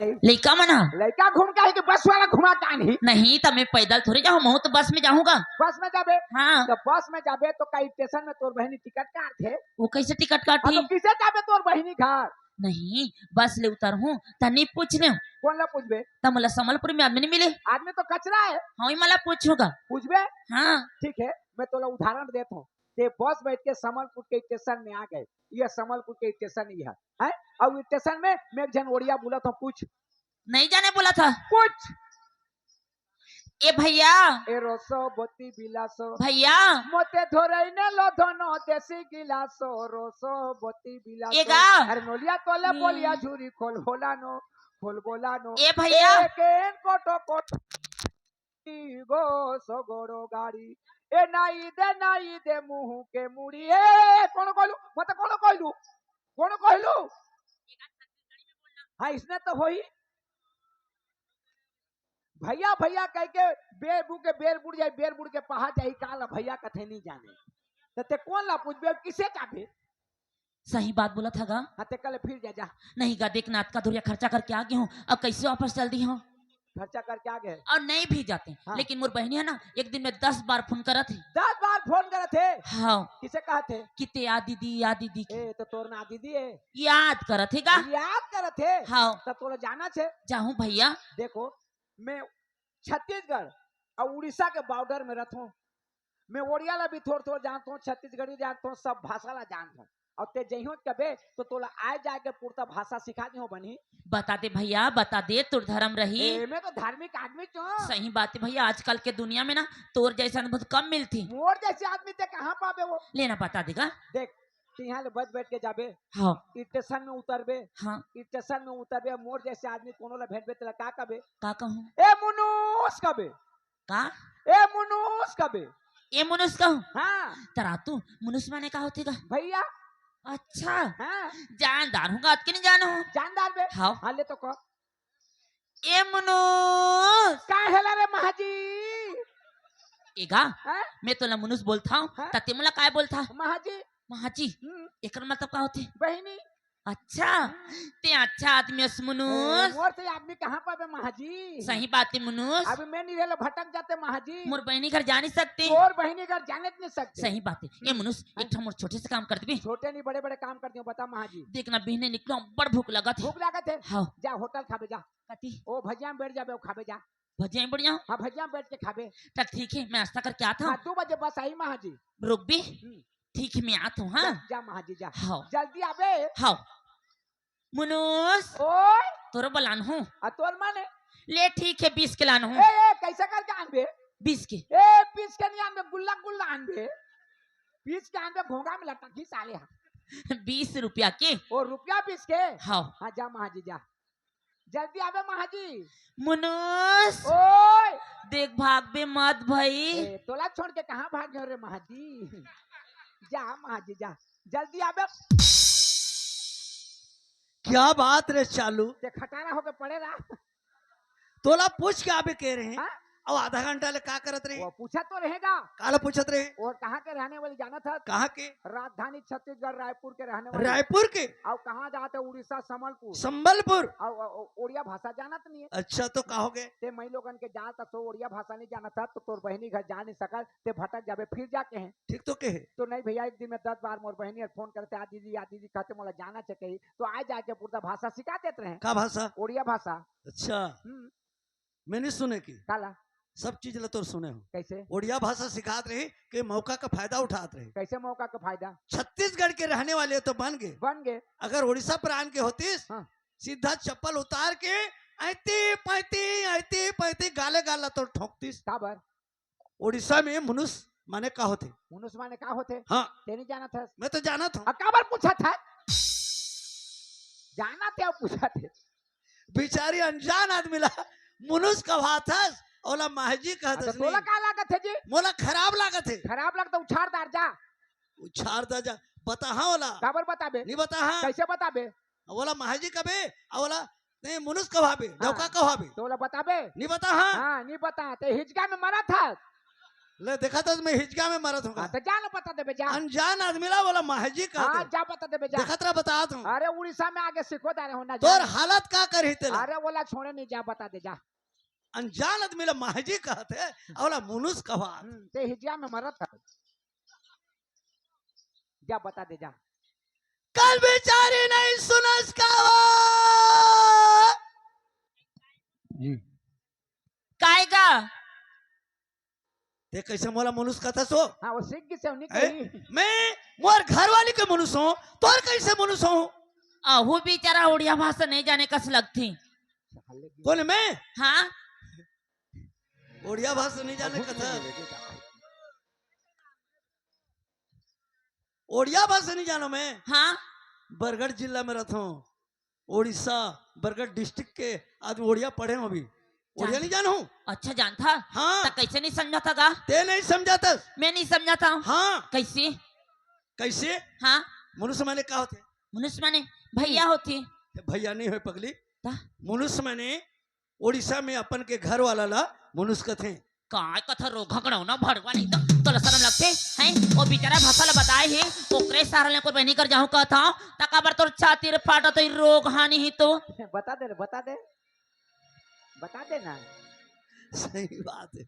लड़का मना लड़का घूम के कि बस वाला घुमा का नहीं तो मैं पैदल थोड़ी जाऊँ मैं तो बस में जाऊंगा। बस में जाबे हाँ तो बस में जाबे तो कई स्टेशन में तोर बहनी टिकट काट थे। वो कैसे टिकट हाँ काटी? तो किसे जाबे तोर बहनी घर? नहीं बस ले उतर हूँ तनी पूछ ले कौन ला पूछबे? तो मला समलपुर में आदमी नहीं मिले। आदमी तो कचरा है। हाँ ही मला पूछूंगा। पूछबे? हाँ ठीक है मैं तोला उदाहरण देता हूँ। ते बस बैठ के समलपुर के स्टेशन में आ गए। ये समलपुर के स्टेशन ही है और स्टेशन में मैं एक जन ओडिया बोला था पूछ नहीं जाने बोला था। कुछ ए भैया ए रोसो बोती बिलासो भैया मोते धोरैने लो धनो देसी गिलासो रोसो बोती बिलासो एगा अरे नोलिया तोले बोलिया झूरी खोल बोलानो खोल बोलानो ए भैया केन कोटो कोट गो सगोरो गाड़ी ए नाई दे मुंह के मुड़ी ए कौन कहलू मत कौन कहलू हाँ इसने तो होई भैया भैया कह के बेर बुड़ जाए बेर बुड़ के पहा जाए काला भैया कथे नहीं जाने ते कौन ला पूछबे किसे चाबे? सही बात बोला था गा। हाँ ते कल फिर जा नहीं गा देख नाथ का धुरिया खर्चा करके आ गई हूँ अब कैसे वापस चल दी हूँ खर्चा करके आ गए और नहीं भी जाते। हाँ। लेकिन मोर बहनी है ना एक दिन में 10 बार फोन करा थी। 10 बार फोन करे थे। हाँ किसे कहा थे? किते याद दीदी ए तो तोर ना दीदी है याद करा थे गा। याद करे थे। हाँ तो तोरा जाना छे जाऊँ भैया। देखो मैं छत्तीसगढ़ और उड़ीसा के बॉर्डर में रहता हूँ। मैं ओडिया ला भी थोड़ जानता हूँ छत्तीसगढ़ी जानता हूँ सब भाषा ला जानता हूँ और ते जइहो कबे तो तोला आए जाके पूर्ता भाषा सिखा दी हो बनी। बता दे भैया बता दे तोर धर्म रही। मैं तो धार्मिक आदमी छो। सही बात है भैया आजकल के दुनिया में ना तोर जैसा बहुत कम मिलती। मोर जैसे आदमी ते कहाँ पाबे वो लेना बता देगा। देख यहाँ ले बच बैठ के जाबे हाँ स्टेशन में उतरबे। हाँ स्टेशन में उतरबे मोर जैसे आदमी कोनो ला भेंटबे तेला का कबे? का कहूँ ए मुनुस कबे का ए मुनुस कबे ए मुनुस कहूँ। हाँ तरा तू मुनुस माने का होती का भैया? अच्छा हाँ जानदार हूँ आज के नहीं जानो हूँ जानदार बे। हाँ हाँ ले तो कह ए मुनुस का हेला रे महाजी एगा हाँ? मैं तो मुनुस बोलता हूँ हाँ? तते मला काय बोलता महाजी महाजी एकर मतलब का होते? बहनी अच्छा ते अच्छा आदमी है मुनुस। मोर से आदमी कहाँ पाबे महाजी? सही बात है मुनुस। अभी मैं नहीं रहले भटक जाते महाजी। मोर बहनी घर जा नहीं सकते। और बहनी घर जाने नहीं सकते। सही बात है ये मुनुस एक ठो मोर छोटे से काम कर दे। छोटे नहीं बड़े बड़े काम करती हूँ बता महाजी। देखना बहने निकलो बड़ भूख लगा था। भूख लागत है हाँ जा होटल खाबे जा कती ओ भजिया में बैठ जाबे खाबे जा भजिया बढ़िया। हाँ भजिया में बैठ के खाबे। तब ठीक है मैं नाश्ता करके आता हूँ। 2 बजे बस आई महाजी। रुक भी ठीक है मैं आता हूँ। हाँ जा महाजी जा हाँ जल्दी आबे। हाँ मुनुस ओए तोरो बलान हूँ तोर माने ले ठीक है 20 के लान हूँ। ए कैसे करके आनबे? 20 के 20 के नहीं आनबे गुल्ला आनबे 20 के आनबे घोंगा में लटकी साले 20 रुपया के और रुपया 20 के। हाँ हाँ जा महाजी जा जल्दी आबे महाजी। मुनुस ओए देख भाग बे मत भाई। तोला छोड़ के कहाँ भाग गए रे महाजी? जा महाजी जा जल्दी आबे। क्या बात रे चालू ते खटारा होके पड़े रहा। तोला पूछ के आबे कह रहे हैं हाँ? और आधा घंटा ले का करत रहे? वो पूछा तो रहेगा। काला पूछत रहे? और कहाँ के रहने वाले जाना था? कहाँ के? राजधानी छत्तीसगढ़ रायपुर के रहने वाले। रायपुर के? और कहाँ जाते? उड़ीसा संबलपुर। संबलपुर। और ओडिया भाषा जाना तो नहीं है। अच्छा तो कहोगे? ते मई लोगन के जा तो ओडिया भाषा नहीं जाना था तो तोर बहनी घर जा नहीं सकल ते भटक जाबे फिर जाके हैं। ठीक तो कहे तो नहीं भैया एक दिन में 10 बार मोर बहनी फोन करते आ दीदी कहते मोला जाना चाहिए तो आ जाके पूरा भाषा सिखा देते रहे। का भाषा? ओडिया भाषा। अच्छा मैंने सुने की काला सब चीज ल तो सुने हो। कैसे? ओडिया भाषा सिखात रहे के मौका का फायदा उठात रहे। कैसे मौका का फायदा? छत्तीसगढ़ के रहने वाले तो बन गए अगर उड़ीसा प्रांत के होतीस हाँ। सीधा चप्पल उतार के ऐती पैती गाले गाला तो ठोकतीस। काबर? उड़ीसा में मुनुस माने का होते? मुनुस माने का होते? हाँ ते नहीं जाना था? मैं तो जाना था। काबर पूछा था? जाना थे और पूछा थे। बेचारी अनजान आदमी ला मुनुस का भाथस ओला महजी कहत तो तोला का लागत है जी? मोला खराब लागत है। खराब लगता उछाड़ दार जा। उछाड़ दा जा बता हाँ ओला काबर बताबे? नहीं बता हाँ कैसे बताबे? ओला महजी कबे ओला नहीं मुनुस कहाबे डौका कहाबे तोला बताबे? नहीं बता हाँ हाँ नहीं बता ते हिचका में मरा था। ले देखा था मैं हिचका में मरत हूँ हाँ तो जा ना बता देबे जा। अनजान आदमी ला बोला महाजी हाँ कहते जा बता देबे जा। देखा तेरा बता दूं अरे उड़ीसा में आगे सीखो दारे होना तोर हालत का करी तेला अरे बोला छोड़े नहीं जा बता दे जा। अनजान आदमी ला महाजी कहते और मुनुस कहा ते हिजिया में मरत है। जा बता दे जा। कल बेचारी नहीं सुनस कहा जी काय गा ते कैसे मोला मनुष्य कहता सो हाँ वो सीख गई से उन्हीं ए? कही। मैं मोर घर वाली के मनुष्य हूँ तोर कैसे मनुष्य हूँ अहू बेचारा उड़िया भाषा नहीं जाने कस लगती। कौन मैं हाँ उड़िया भाषा नहीं जाने कथा उड़िया भाषा नहीं जानो मैं हाँ बरगढ़ जिला में रहता हूँ उड़ीसा बरगढ़ डिस्ट्रिक्ट के आदमी उड़िया पढ़े हूँ अभी उड़िया नहीं जानो हूँ अच्छा जानता हाँ तो कैसे नहीं समझा था गा ते नहीं समझा था मैं नहीं समझा था। हाँ कैसे कैसे हाँ मनुष्य मैंने कहा होते मनुष्य माने भैया होती भैया नहीं हुए पगली ता? मनुष्य मैंने उड़ीसा में अपन के घर वाला ला मनुष्य थे काय कथा रोगा गणौना भड़वा नहीं तो तोला शर्म लगते हैं वो बेचारा भाषा ला बताए ही ओकरे सारले को बहनी कर जाऊं कहता तकाबर तोर छाती रे फाटा तो रोग हानि ही तो बता दे बता दे बता दे ना। सही बात है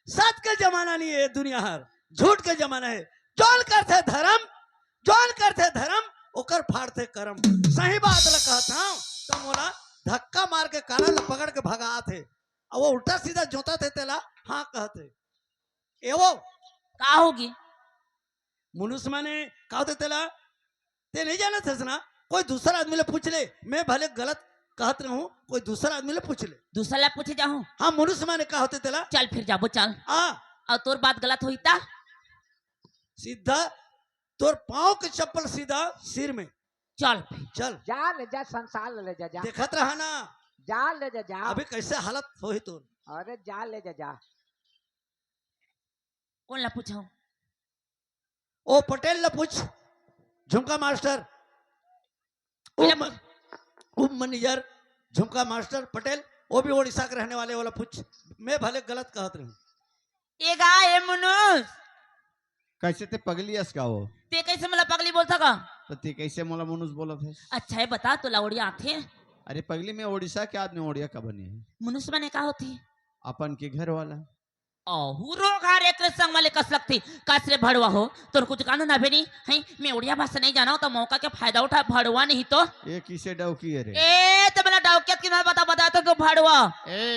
सच का जमाना नहीं है दुनिया हर झूठ का जमाना है जौन करते धर्म ओकर फाड़ते कर्म सही बात ला कहता हूं तो मोला धक्का मार के काला ला पकड़ के भगा थे और वो उल्टा सीधा जोता थे तेला हाँ कहते एवो का होगी मनुष्य माने कहा होते तेला ते नहीं जाना थे ना कोई दूसरा आदमी ले पूछ ले मैं भले गलत कहत रहूं कोई दूसरा आदमी ले पूछ ले दूसरा ला पूछे जाऊं हाँ मनुष्य माने कहा होते तेला चल फिर जाबो चल आ और तोर बात गलत हुई ता सीधा तोर पाँव के चप्पल सीधा सिर में चल फिर चल जा ले जा संसार ले जा जा। देखत रहा ना जा ले जा जा। अभी कैसे हालत हो तो अरे जा ले जा जा। कौन ला पूछाऊं ओ पटेल ला पूछ झुमका मास्टर उप मैनेजर झुमका मास्टर पटेल वो भी उड़ीसा के रहने वाले वाला पूछ मैं भले गलत कहत रहूं ए गाय मनुष्य कैसे ते पगली अस का हो ते कैसे मला पगली बोलता का तो ते कैसे मोला मनुष्य बोलत है। अच्छा है बता तो लाउड़िया आथे अरे पगली में उड़ीसा के आदमी उड़िया का बनी है मनुष्य माने का होती अपन के घर वाला अहू रोग हारे के संग वाले कस लगती कसरे भड़वा हो तोर कुछ कानून ना बेनी है मैं उड़िया भाषा नहीं जाना तो मौका के फायदा उठा भड़वा नहीं तो ये किसे डौकी है रे ए तो मेरा डाउकियत की ना बता तो भड़वा ए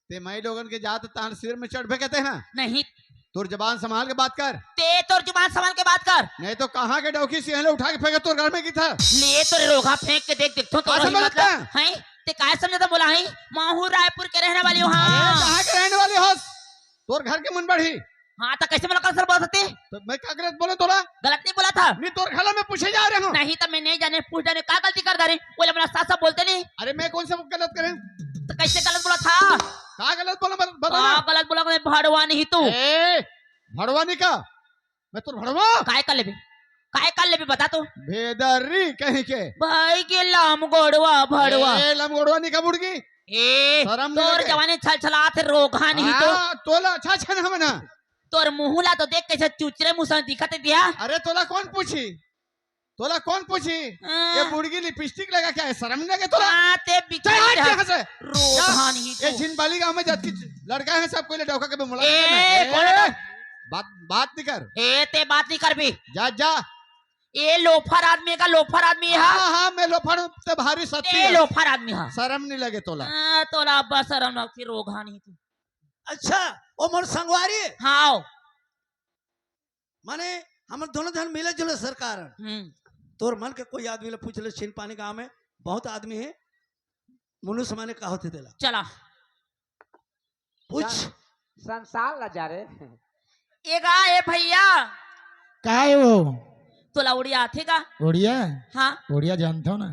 ते माई लोगन के जात तान सिर में चढ़ कहते हैं ना नहीं तोर जबान संभाल के बात कर ते तोर जुबान संभाल के बात कर नहीं तो कहाँ के डौकी सिंहले उठा के फेंके तोर घर में की था ले तोरे रोगा फेंक के देख तो क्या समझता है? हैं ते काय समझता बोला है माहू रायपुर के रहने वाली हो अरे हाँ कहाँ के रहने वाली हो तोर घर के मन बढ़ी हाँ तो कैसे मला कसर बोल सकते तो मैं क्या गलत बोले तोरा गलत नहीं बोला था नहीं तोर खाला में पूछे जा रहे हूँ नहीं तो मैं नहीं जाने पूछ जाने का गलती कर रहे बोले मेरा सासा बोलते नहीं अरे मैं कौन सा गलत करें तो कैसे गलत बोला था कहाँ गलत बोला बता ना गलत बोला मैं भड़वा नहीं तू ए भड़वानी का मैं तो भड़वा काय कर ले बता तो भेदरी कहीं के भाई के लाम गोड़वा भड़वा ए लमगोड़वानी का बुड़गी ए शर्म नहीं तोर लगे? जवानी छल छलाते रोगा नहीं तो तोला अच्छा छन हम ना तोर मुहला तो देख कैसे चुचरे मुंह से दिखते दिया अरे तोला कौन पूछी ये बुड़गी लिपस्टिक लगा क्या है शर्म नहीं लगे तोला आते चल हट यहाँ से रोगा नहीं ये तो झिनबाली गांव में जाती लड़का है सब कोई डौका के मुला ए कौन है? बात नहीं कर ए ते बात नहीं कर भी जा जा ए लोफर आदमी का लोफर आदमी है हाँ हाँ मैं लोफड़ ते भारी सत्ती ए है। लोफर आदमी है शर्म नहीं लगे तोला तोला अब्बा शर्म लगती रोगा नहीं तो अच्छा ओ मोर संगवारी हाँ माने हम दोनों जन मिले जुले सरकार तोर मन के कोई आदमी ले पूछ ले छीन पानी गांव में बहुत आदमी है मनुष्य माने का होते तेला चला पूछ संसार ला जा रे। ए भैया काय हो तोला उड़िया आथे का ओडिया हाँ ओडिया जानता हो ना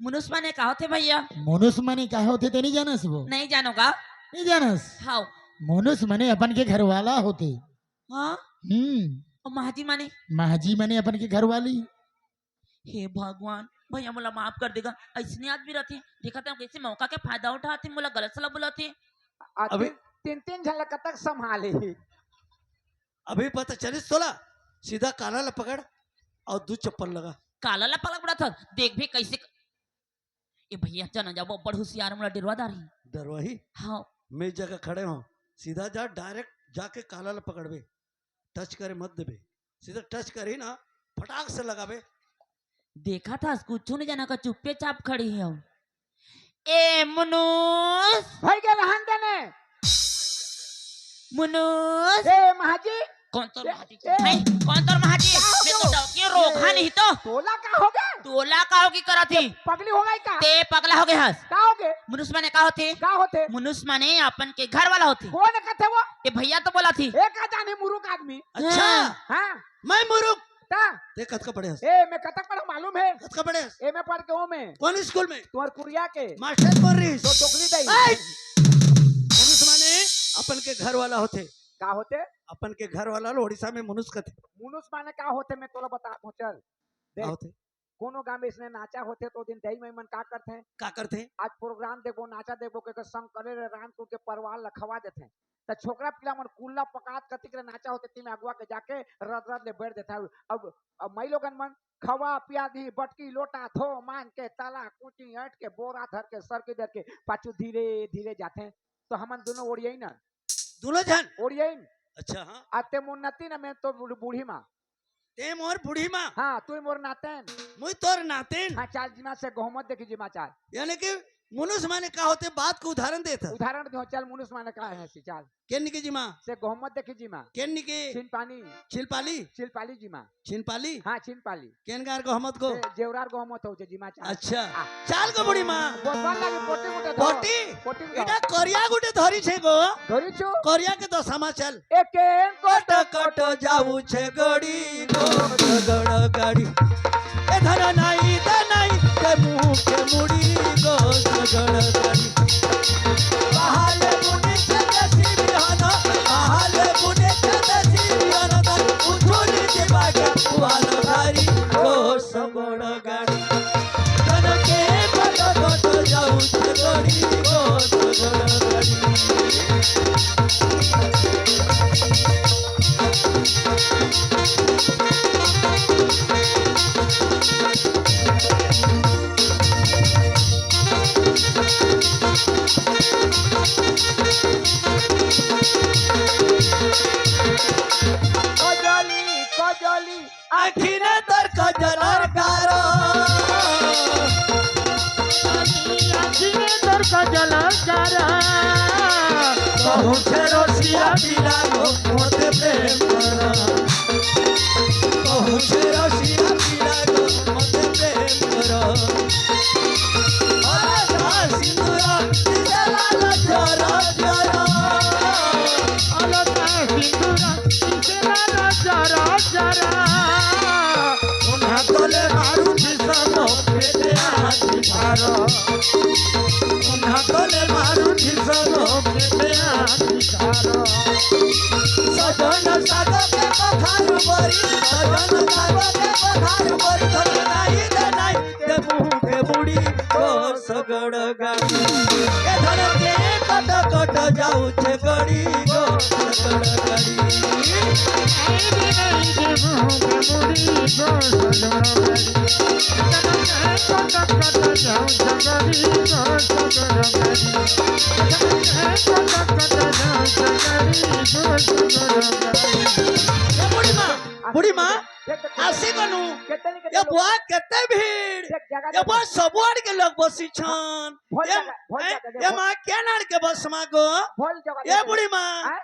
मनुष्य माने का होते भैया मनुष्य माने का होते ते नहीं जानस वो नहीं जानोगा नहीं जानस हाँ मनुष्य माने अपन के घर वाला होते हाँ और महाजी माने महाजी माने अपन के घर वाली हे भगवान भैया मोला माफ कर देगा ऐसे आदमी रहते देखा था कैसे मौका के फायदा उठाते मोला गलत सलाह बुलाते अभी- तीन झलक तक संभाले अभी पता चलिस तोला सीधा काला ला पकड़ और 2 चप्पल लगा काला ला पलक पड़ा था देख भी कैसे ए भैया चल ना जाओ बड़ होशियार मोला डरवा दारी डरवाही हाँ मैं इस जगह खड़े हूँ सीधा जा डायरेक्ट जाके काला ला पकड़बे टच करे मत देबे सीधा टच करी ना फटाक से लगाबे देखा था कुछ नहीं जाना का चुप्पे चाप खड़ी है ए मुनुस भाई के रहन देने मुनुस ए महाजी कौन तोर महाजी ए, है कौन तोर महाजी क्या हो मैं तो गया? डॉक्टर रोगा नहीं तो तोला का हो गया तोला का होगी करा थी पगली हो गई का ते पगला हो गए हस का हो गए मुनुस माने का होते का होते मुनुस माने अपन के घर वाला होते कौन कहते वो ये भैया तो बोला थी एक जाने मुरुक आदमी अच्छा हाँ मैं मुरुक ता देख कत का पढ़े हस ए मैं कतक पढ़ा मालूम है कत का पढ़े हस ए मैं पढ़ के हूँ मैं कौन स्कूल में तुम्हार कुरिया के मास्टर बोल रही तो टोकरी दई ऐ! मनुष्य माने अपन के घर वाला होते का होते अपन के घर वाला लो उड़ीसा में मनुष्य कथे मुनुस माने का होते मैं तोला बता चल का देख होते कोनो गांव में इसने नाचा होते तो दिन दही में मन का करते हैं का करते हैं आज प्रोग्राम देखो नाचा देखो के संग करे रे राम को के परवार लखवा देते हैं त छोकरा पिला मन कुल्ला पकात कति के नाचा होते ती में अगुआ के जाके रद रद ले बैठ देता है अब मई लोगन मन खवा पिया दी बटकी लोटा थो मान के ताला कुटी हट के बोरा धर के सर के धर के पाछू धीरे धीरे जाते हैं तो हमन दोनों ओड़ियई ना दोनों जन ओड़ियई अच्छा हाँ आते मुन्नति ना मैं तो बूढ़ी माँ ते मोर बूढ़ी माँ हाँ तू मोर नातेन मुई तोर नातिन हाँ चाल जिमा से गहमत देखी जिमा चाल यानी कि मनुष्य माने का होते बात को उदाहरण देता उदाहरण दो चल मुनुस माने का है सी चाल केन की जिमा से गहमत देखी जिमा केन की छिन पानी छिलपाली छिलपाली जिमा छिनपाली हाँ छिन पाली केन गार को हमत को जेवरार गहमत हो जिमा चाल अच्छा आ। चाल को बूढ़ी माँ बोतवान लागी पोटी मुटे पोटी पोटी इटा करिया गुटे धरी छे गो धरी छु करिया के तो समाचार एकेन कट कट जाऊ छे गड़ी गो गड़ गाड़ी ए धर नाई त नाई के मुंह के मुड़ी गो गड़ गाड़ी बहाले मुनि छे देसी बिहाना बहाले मुनि छे देसी बिहाना त उठोली के बागे वाल गाड़ी गो गड़ गाड़ी तन के कट कट जाऊ छे गड़ी गो गड़ गाड़ी कजली कजली आखिने तर कजलर गारो कहूँ छे रसिया पिला गो मोते प्रेम करा कहूँ छे रसिया पिला गो मोते प्रेम करा आजा सिंदूरा दिसे लाला जरा जरा अलता सिंदूरा दिसे लाला जरा जरा उन्हा तोले मारू दिसनो पेटे हाथी भारो उन्हा तोले मारू दिसनो पेटे हाथी भारो सजन सागो के पखारू बरी सजन सागो के पखारू बरी धन नाही दे नाही के मुंह के बुड़ी को सगड़ गाड़ी ए धन के कट कट जाऊ छे गड़ी गो सगड़ गाड़ी बुढ़ी माँ आसी कनु केतनी ये बुआ केते भीड़ एक जगह ये बस सबुआड़ के लोग बसी छन भोल ये जगह भोल जगह ये माँ के नाड़ के बस माँ गो भोल जगह ये बुढ़ी माँ हैं?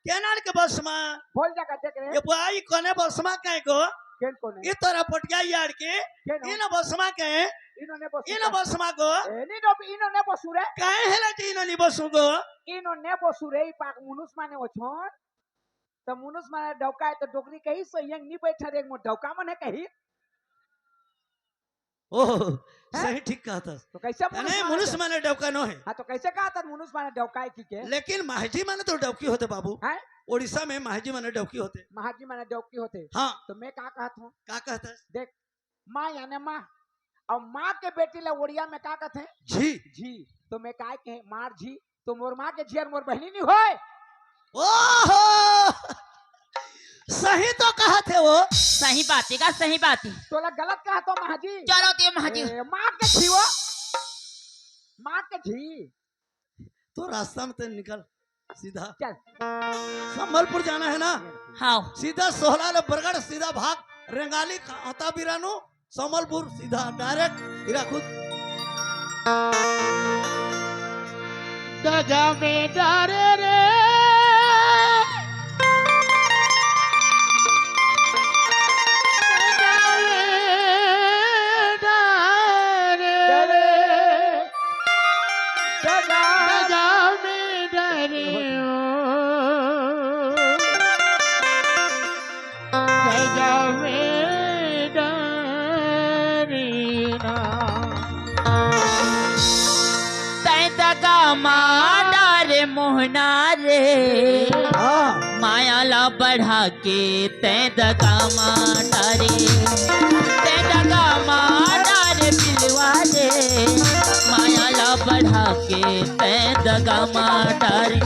के नाड़ के बस माँ भोल जगह देख रहे ये बुआ ई कोने बस माँ के गो केन कोने ये तोरा पटिया यार के केन इन बस माँ के इन्होंने बस इन बस माँ गो इन्होंने बसुरे काहे हेला ती इन बसु गो इन्होंने बसुरे पाक मुनुस माने ओछन तो मुनुस माने डौका है तो डोगरी कही सो यंग नी बैठा रे मो डौका मने कही ओह सही ठीक कहा था तो कैसे नहीं मनुष्य माने डबका नो है हाँ तो कैसे कहा था मुनुस माने डौका है की के लेकिन महाजी माने तो डबकी होते बाबू हैं ओडिशा में महाजी माने डबकी होते महाजी माने डौकी होते हाँ तो मैं का कहत हूँ का कहता देख माँ यानी माँ और माँ के बेटी ला ओड़िया में का कहते हैं जी झी तो मैं का कहे मार झी तो मोर माँ के झी और मोर बहनी नहीं होए ओहो सही तो कहा थे वो। सही बात है का सही बात है। तोला गलत कहा तो महाजी। चलो ते महाजी मार के छी वो, मार के छी। तो रास्ता में तो निकल सीधा चल संबलपुर जाना है ना, हाँ सीधा सोहला ले बरगढ़, सीधा भाग रेंगाली आता बिरानो संबलपुर, सीधा डायरेक्ट हीराकुद। दगा में डारे रे दगा में डारे रे दगा में डारे ओ दगा में डारे ना तै दगा माडा रे मोहना रे, हाँ माया ला बढ़ा के तै दगा माडा रे, तै दगा माडा रे पिलवा रे, माया ला बढ़ा के तै दगा माडा रे।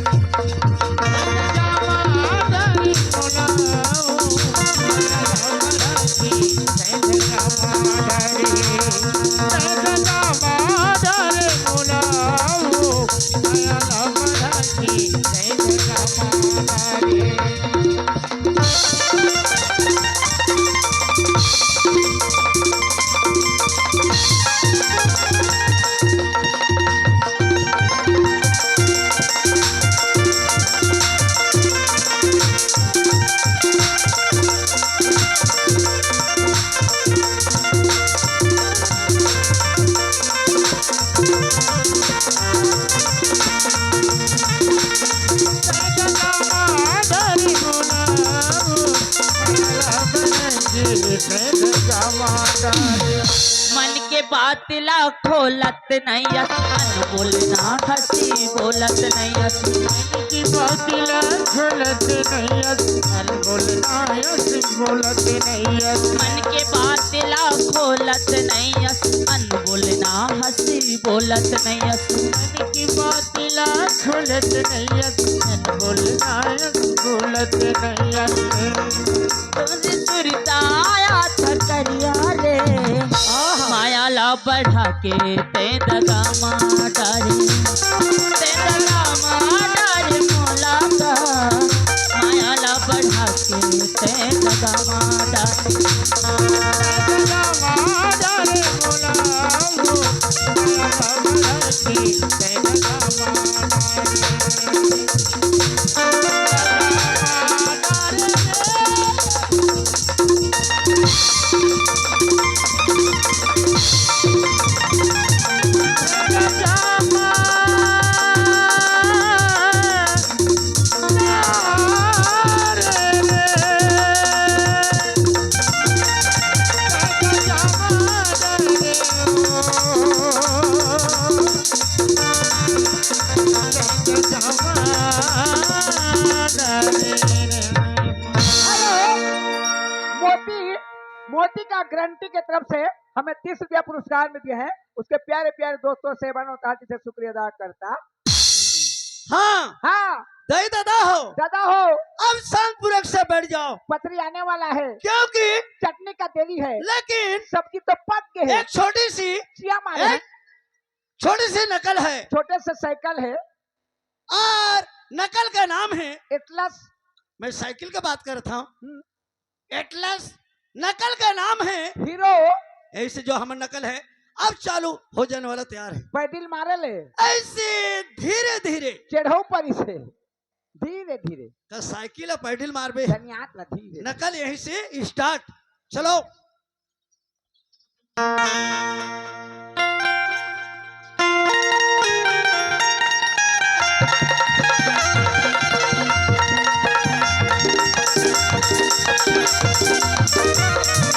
मन के बात ला खोलत नहीं अनमोल ना हंसी बोलत नहीं की बात ला खोलत नहीं अनमोल ना हंसी बोलत नहीं मन के बात ला खोलत नहीं अनमोल ना हंसी बोलत नहीं मन की बात ला खोलत नहीं अनमोल ना हंसी बोलत नहीं तुझे सुरता आया था करिया रे, माया ला बढ़ा के ते दगा माडा रे, ते दगा माडा रे मोला का, माया ला बढ़ा के ते दगा माडा मोती का गारंटी की तरफ से हमें 30 रुपया पुरस्कार में दिया है। उसके प्यारे प्यारे दोस्तों से बनोता जिसे शुक्रिया अदा करता। हाँ हाँ दही दादा हो, दादा हो, अब शांतपुरक से बैठ जाओ, पथरी आने वाला है क्योंकि चटनी का देरी है, लेकिन सब्जी तो पक गए है। एक छोटी सी चिया मारे हैं, छोटी सी नकल है, छोटे से साइकिल है, और नकल का नाम है एटलस। मैं साइकिल की बात कर रहा हूँ, एटलस नकल का नाम है हीरो। ऐसे जो हम नकल है अब चालू हो जाने वाला तैयार है। पैडिल मारे ले ऐसे धीरे धीरे चढ़ो पर इसे धीरे धीरे का साइकिल है पैडल मारबे, धनियात न धीरे। नकल यहीं से स्टार्ट। चलो